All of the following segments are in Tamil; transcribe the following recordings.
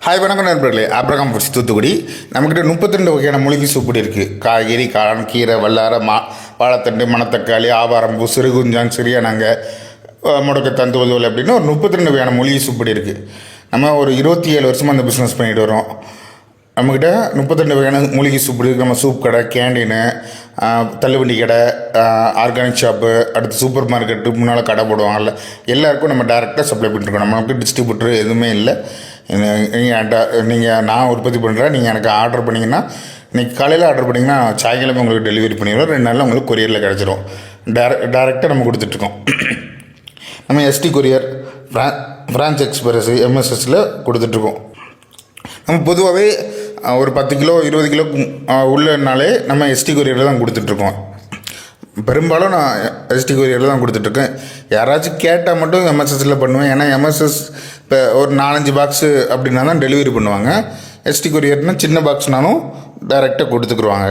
ஹாய் வணக்கம் நண்பர்களே. Abraham foods Thoothukudi. நம்மக்கிட்ட 32 வகையான மூலிகை சூப்படி இருக்குது. காய்கறி, காளான், கீரை, வல்லாரை, வாழைத்தண்டு, மணத்தக்காளி, ஆவாரம்பூ, சிறுகுஞ்சான், சிறியானங்க, முடக்க தந்துவதுவல் அப்படின்னு ஒரு 32 வகையான மூலிகை சூப்படி இருக்குது. நம்ம ஒரு 27 வருஷமாக அந்த பிஸ்னஸ் பண்ணிட்டு வரோம். நம்மக்கிட்ட 32 வகையான மூலிகை சூப் இருக்குது. நம்ம சூப் கடை, கேண்டீனு, தள்ளுவண்டி கடை, ஆர்கானிக் ஷாப்பு, அடுத்து சூப்பர் மார்க்கெட்டு, முன்னால் கடை போடுவாங்கல்ல, எல்லாருக்கும் நம்ம டேரெக்டாக சப்ளை பண்ணிட்டுருக்கோம். நம்மளுக்கு டிஸ்ட்ரிபியூட்டர் எதுவுமே இல்லை. நீங்கள் நான் உற்பத்தி பண்ணுறேன். நீங்கள் எனக்கு ஆர்டர் பண்ணிங்கன்னா, இன்றைக்கி காலையில் ஆர்டர் பண்ணிங்கன்னா சாயங்காலமே உங்களுக்கு டெலிவரி பண்ணிடுவோம். 2 நாளில் உங்களுக்கு கொரியரில் கிடச்சிரும். டேரெக்டாக நம்ம கொடுத்துட்ருக்கோம். நம்ம எஸ்டி கொரியர், ஃப்ரான்ஸ் எக்ஸ்பிரஸ், எம்எஸ்எஸில் கொடுத்துட்ருக்கோம். நம்ம பொதுவாகவே ஒரு 10 கிலோ 20 கிலோ உள்ளனாலே நம்ம எஸ்டி கொரியரில் தான் கொடுத்துட்ருக்கோம். பெரும்பாலும் நான் எஸ்டி கொரியரில் தான் கொடுத்துட்ருக்கேன். யாராச்சும் கேட்டால் மட்டும் எம்எஸ்எஸில் பண்ணுவேன். ஏன்னா எம்எஸ்எஸ் இப்போ ஒரு 4-5 பாக்ஸு அப்படின்னா தான் டெலிவரி பண்ணுவாங்க. எஸ்டி கொரியர்னால் சின்ன பாக்ஸ்னாலும் டைரெக்டாக கொடுத்துக்குருவாங்க.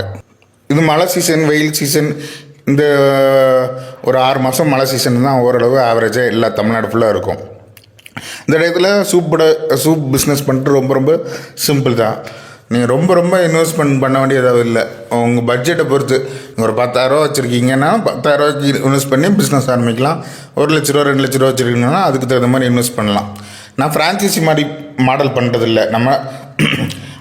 இது மழை சீசன், வெயில் சீசன், இந்த ஒரு 6 மாதம் மழை சீசன் தான் ஓரளவு ஆவரேஜாக எல்லா தமிழ்நாடு ஃபுல்லாக இருக்கும். இந்த இடத்துல சூப் பிஸ்னஸ் பண்ணிட்டு ரொம்ப ரொம்ப சிம்பிள் தான். நீங்கள் ரொம்ப இன்வெஸ்ட்மெண்ட் பண்ண வேண்டியதாக இல்லை. உங்கள் பட்ஜெட்டை பொறுத்து ஒரு 10,000 வச்சுருக்கீங்கன்னா 10,000 இன்வெஸ்ட் பண்ணி பிஸ்னஸ் ஆரம்பிக்கலாம். 1 லட்ச ரூபா 2 லட்ச ரூபா வச்சுருக்கீங்கன்னா அதுக்கு தகுந்த மாதிரி இன்வெஸ்ட் பண்ணலாம். நான் ஃப்ரான்ச்சைசி மாதிரி மாடல் பண்ணுறதில்ல. நம்ம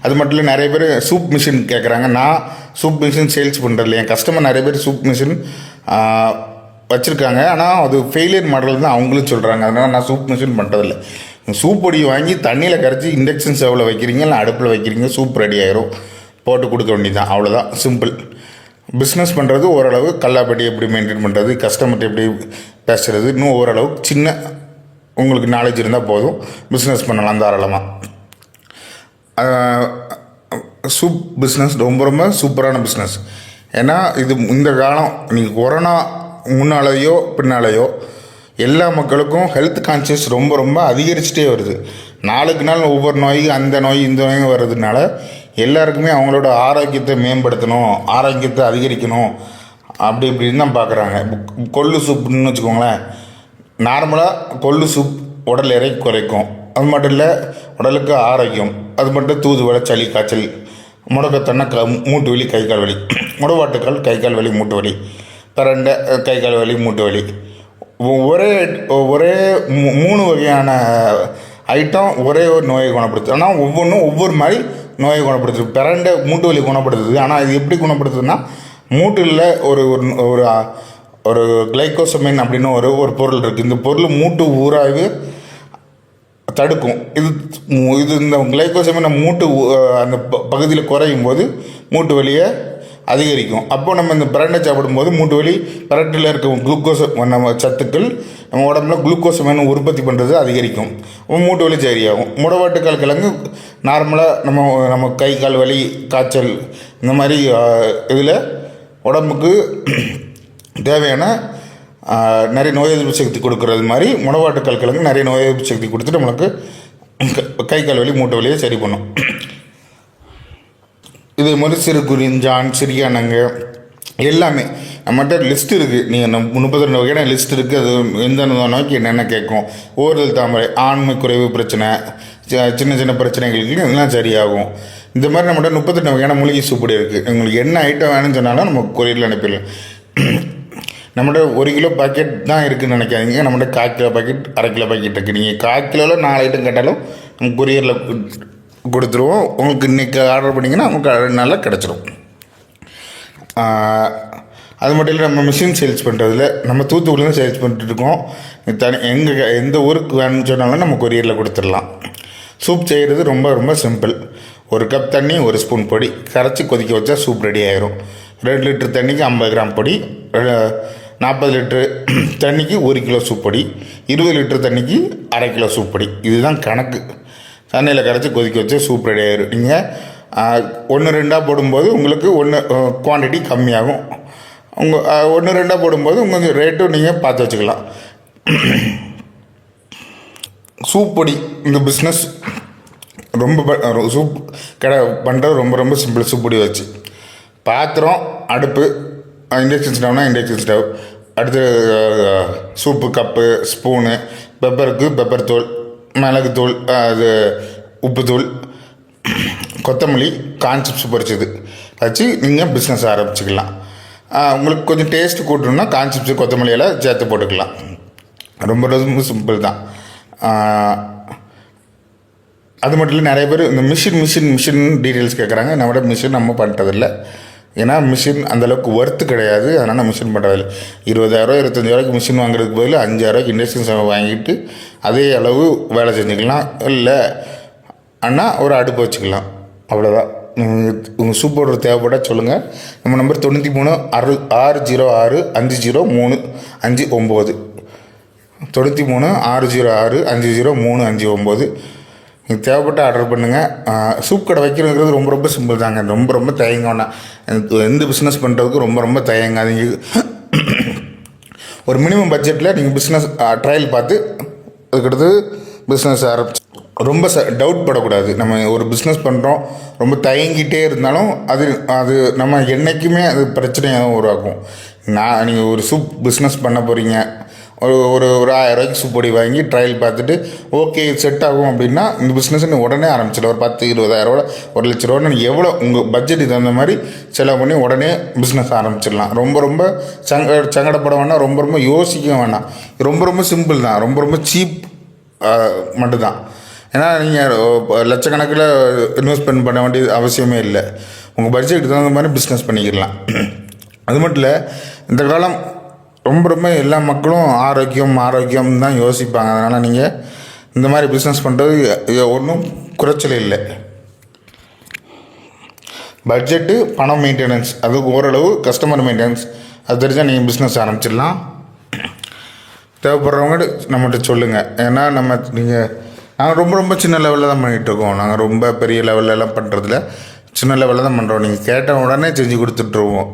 அது மட்டும் இல்லை, நிறைய பேர் சூப் மிஷின் கேட்குறாங்க. நான் சூப் மிஷின் சேல்ஸ் பண்ணுறதில்ல. என் கஸ்டமர் நிறைய பேர் சூப் மிஷின் வச்சுருக்காங்க. ஆனால் அது ஃபெயிலியர் மாடல் தான் அவங்களும் சொல்கிறாங்க. அதனால் நான் சூப் மிஷின் பண்ணுறதில்ல. சூப் பொடி வாங்கி தண்ணியில் கரைச்சி இண்டக்ஷன் ஸ்டவ்வில் வைக்கிறீங்க, இல்லை அடுப்பில் வைக்கிறீங்க, சூப் ரெடி ஆயிரும். போட்டு கொடுக்க வேண்டியதான், அவ்வளோதான், சிம்பிள். பிஸ்னஸ் பண்ணுறது ஓரளவு கல்லாப்பட்டி எப்படி மெயின்டைன் பண்ணுறது, கஸ்டமர்கிட்ட எப்படி பேசுகிறது, இன்னும் ஓரளவுக்கு சின்ன உங்களுக்கு நாலேஜ் இருந்தால் போதும், பிஸ்னஸ் பண்ணலாம் தாராளமாக. சூப் பிஸ்னஸ் ரொம்ப சூப்பரான பிஸ்னஸ். ஏன்னா இது இந்த காலம், நீங்கள் கொரோனா முன்னாலேயோ பின்னாலேயோ எல்லா மக்களுக்கும் ஹெல்த் கான்ஷியஸ் ரொம்ப அதிகரிச்சுட்டே வருது. நாளுக்கு நாள் ஒவ்வொரு நோய், அந்த நோய் இந்த நோய் வர்றதுனால எல்லாருக்குமே அவங்களோட ஆரோக்கியத்தை மேம்படுத்தணும், ஆரோக்கியத்தை அதிகரிக்கணும், அப்படி இப்படின்னு தான் பார்க்குறாங்க. கொள்ளு சூப்புன்னு வச்சுக்கோங்களேன். நார்மலாக கொள்ளு சூப் உடல் எடை குறைக்கும். அது மட்டும் இல்லை, உடலுக்கு ஆரோக்கியம். அது மட்டும் தூதுவளை, சளி, காய்ச்சல், முடக்கத்தன்னை, மூட்டு வலி, கை கால் வலி, முடவாட்டுக்கால், கை கால் வலி, மூட்டு வலி, பிரண்டை, கை கால் வலி, மூட்டு வலி, ஒரே 3 வகையான ஐட்டம் ஒரே ஒரு நோயை குணப்படுத்துது. ஆனால் ஒவ்வொன்றும் ஒவ்வொரு மாதிரி நோயை குணப்படுத்துது. பிரண்டை மூட்டு வலி குணப்படுத்துது. ஆனால் இது எப்படி குணப்படுத்துதுன்னா, மூட்டில் ஒரு ஒரு ஒரு கிளைகோசமைன் அப்படின்னு ஒரு பொருள் இருக்குது. இந்த பொருள் மூட்டு ஊராய்வு தடுக்கும். இது இந்த கிளைகோசமைன் மூட்டு அந்த பகுதியில் குறையும் போது மூட்டு வலியை அதிகரிக்கும். அப்போ நம்ம இந்த பிரண்டை சாப்பிடும்போது மூட்டு வலி, பிரண்டில் இருக்க குளுக்கோஸ் நம்ம சத்துக்கள் நம்ம உடம்புல குளுக்கோசமைன் உற்பத்தி பண்ணுறது அதிகரிக்கும். மூட்டு வலி சரியாகும். முடவாட்டுக்கால் கிழங்கு நார்மலாக நம்ம கை கால் வலி, காய்ச்சல், இந்த மாதிரி இதில் உடம்புக்கு தேவையான நிறைய நோய் எதிர்ப்பு சக்தி கொடுக்கறது மாதிரி முடவாட்டுக்கால் கிழங்கு நிறைய நோய் எதிர்ப்பு சக்தி கொடுத்துட்டு நம்மளுக்கு கை கால் வலி, மூட்டு வலியை சரி பண்ணும். இதே மாதிரி சிறுகுறிஞ்சான், சிறியானங்க எல்லாமே நம்மகிட்ட லிஸ்ட் இருக்குது. நீங்கள் 32 வகையான லிஸ்ட் இருக்குது. அது எந்த நோய்க்கு என்னென்ன கேட்கும். ஓறுதல் தாமரை, ஆண்மை குறைவு பிரச்சனை, சின்ன பிரச்சனைகளுக்கு இதெல்லாம் சரியாகும். இந்த மாதிரி நம்மகிட்ட 32 வகையான மூலிகை சூப்படி இருக்குது. உங்களுக்கு என்ன ஐட்டம் வேணும்னு சொன்னாலும் நம்ம கொரியரில் அனுப்பிடலாம். நம்மகிட்ட 1 கிலோ பாக்கெட் தான் இருக்குதுன்னு நினைக்காதீங்க. நம்மகிட்ட 1/4 கிலோ பாக்கெட், 1/2 கிலோ பாக்கெட் இருக்குது. நீங்கள் 1/4 கிலோவில் 4 ஐட்டம் கேட்டாலும் நம்ம கொரியரில் கொடுத்துருவோம். உங்களுக்கு இன்றைக்கி ஆர்டர் பண்ணிங்கன்னா உங்களுக்கு 2 நாளில் கிடச்சிரும். அது மட்டும் இல்லை, நம்ம மிஷின் சேல்ஸ் பண்ணுறதுல நம்ம தூத்துக்குடியில் தான் சேல்ஸ் பண்ணிட்டுருக்கோம். எந்த ஊருக்கு வேணும்னு சொன்னாலும் நம்ம கொரியரில் கொடுத்துடலாம். சூப் செய்கிறது ரொம்ப சிம்பிள். 1 கப் தண்ணி, 1 ஸ்பூன் பொடி கரைச்சி கொதிக்க வச்சா சூப் ரெடி ஆயிரும். 2 லிட்டர் தண்ணிக்கு 50 கிராம் பொடி, 40 லிட்டரு தண்ணிக்கு 1 கிலோ சூப் பொடி, 20 லிட்டர் தண்ணிக்கு 1/2 கிலோ சூப் பொடி. இதுதான் கணக்கு. தண்ணியில் கரைச்சி கொதிக்க வச்சு சூப் ரெடி ஆயிடும். நீங்கள் 1-2 போடும்போது உங்களுக்கு குவான்டிட்டி கம்மியாகும். 1-2 போடும்போது உங்களுக்கு ரேட்டும் நீங்கள் பார்த்து வச்சுக்கலாம். சூப் பொடி இந்த பிஸ்னஸ் சூப் கடை பண்ணுறது ரொம்ப சிம்பிள். சூப் பொடி வச்சு பாத்திரம், அடுப்பு, இண்டக்ஷன் ஸ்டவ்னா இண்டக்ஷன் ஸ்டவ், அடுத்து சூப்பு கப்பு, ஸ்பூனு, பெப்பருக்கு பெப்பர் தூள், மிளகுத்தூள், அது உப்புத்தூள், கொத்தமல்லி, கான்செப்ட்ஸ் பொரிச்சது வச்சு நீங்கள் பிஸ்னஸ் ஆரம்பிச்சிக்கலாம். உங்களுக்கு கொஞ்சம் டேஸ்ட் கூட்டணும்னா கான்செப்ட்ஸ் கொத்தமல்லி எல்லாம் சேர்த்து போட்டுக்கலாம். ரொம்ப ரொம்ப சிம்பிள் தான். அது மட்டும் இல்லை, நிறைய பேர் இந்த மிஷின் டீட்டெயில்ஸ் கேட்குறாங்க. நம்மளோட மிஷின் நம்ம பண்ணுறதில்ல. ஏன்னா மிஷின் அந்தளவுக்கு ஒர்த்து கிடையாது. அதனால் நான் மிஷின் பண்ணுறதில்ல. 20,000 25,000 மிஷின் வாங்குறதுக்கு பதில் 5,000 இண்டஸ்ட்ரியல் செலவு வாங்கிட்டு அதே அளவு வேலை செஞ்சுக்கலாம். இல்லை அண்ணா ஒரு அடுப்பு வச்சுக்கலாம், அவ்வளோதான். உங்கள் சூப் பவுடர் தேவைப்பட சொல்லுங்கள். நம்ம நம்பர் 93 606 50 359 93 606 50 359. நீங்கள் தேவைப்பட்டு ஆர்டர் பண்ணுங்கள். சூப் கடை வைக்கிறதுங்கிறது ரொம்ப ரொம்ப சிம்பிள் தாங்க. ரொம்ப தயங்கம்னா எந்த பிஸ்னஸ் பண்ணுறதுக்கு ரொம்ப தயங்காதீங்க. ஒரு மினிமம் பட்ஜெட்டில் நீங்கள் பிஸ்னஸ் ட்ரையல் பார்த்து அதுக்கடுத்து பிஸ்னஸ் ஆரம்பிச்சு ரொம்ப டவுட் படக்கூடாது. நம்ம ஒரு பிஸ்னஸ் பண்ணுறோம் ரொம்ப தயங்கிட்டே இருந்தாலும் அது நம்ம என்றைக்குமே அது பிரச்சனையாக தான் உருவாக்கும். நீங்கள் ஒரு சூப் பிஸ்னஸ் பண்ண போகிறீங்க, ஒரு 1000 சூப் பொடி வாங்கி ட்ரையல் பார்த்துட்டு ஓகே செட் ஆகும் அப்படின்னா இந்த பிஸ்னஸ் நீ உடனே ஆரம்பிச்சிடலாம். ஒரு 10,000-20,000 1,00,000 நீங்கள் எவ்வளோ உங்கள் பட்ஜெட்டுக்கு தகுந்த மாதிரி செலவு பண்ணி உடனே பிஸ்னஸ் ஆரம்பிச்சிடலாம். ரொம்ப சங்கடப்பட வேண்டாம், ரொம்ப யோசிக்க வேண்டாம். ரொம்ப சிம்பிள் தான், ரொம்ப சீப் மட்டும்தான். ஏன்னா நீங்கள் லட்சக்கணக்கில் இன்வெஸ்ட்மெண்ட் பண்ண வேண்டியது அவசியமே இல்லை. உங்கள் பட்ஜெட்டுக்கு தகுந்த மாதிரி பிஸ்னஸ் பண்ணிக்கிடலாம். அது மட்டும் இல்லை, இந்த காலம் ரொம்ப எல்லா மக்களும் ஆரோக்கியம் தான் யோசிப்பாங்க. அதனால் நீங்கள் இந்த மாதிரி பிஸ்னஸ் பண்ணுறது ஒன்றும் குறைச்சல் இல்லை. பட்ஜெட்டு, பணம் மெயின்டெனன்ஸ், அது ஓரளவு கஸ்டமர் மெயின்டெனன்ஸ் அது தெரிஞ்சால் நீங்கள் பிஸ்னஸ் ஆரம்பிச்சிடலாம். தேவைப்படுறவங்க நம்மகிட்ட சொல்லுங்கள். ஏன்னா நாங்கள் ரொம்ப சின்ன லெவலில் தான் பண்ணிகிட்ருக்கோம். நாங்கள் ரொம்ப பெரிய லெவல்லலாம் பண்ணுறதில்ல, சின்ன லெவலில் தான் பண்ணுறோம். நீங்கள் கேட்ட உடனே செஞ்சு கொடுத்துட்ருவோம்.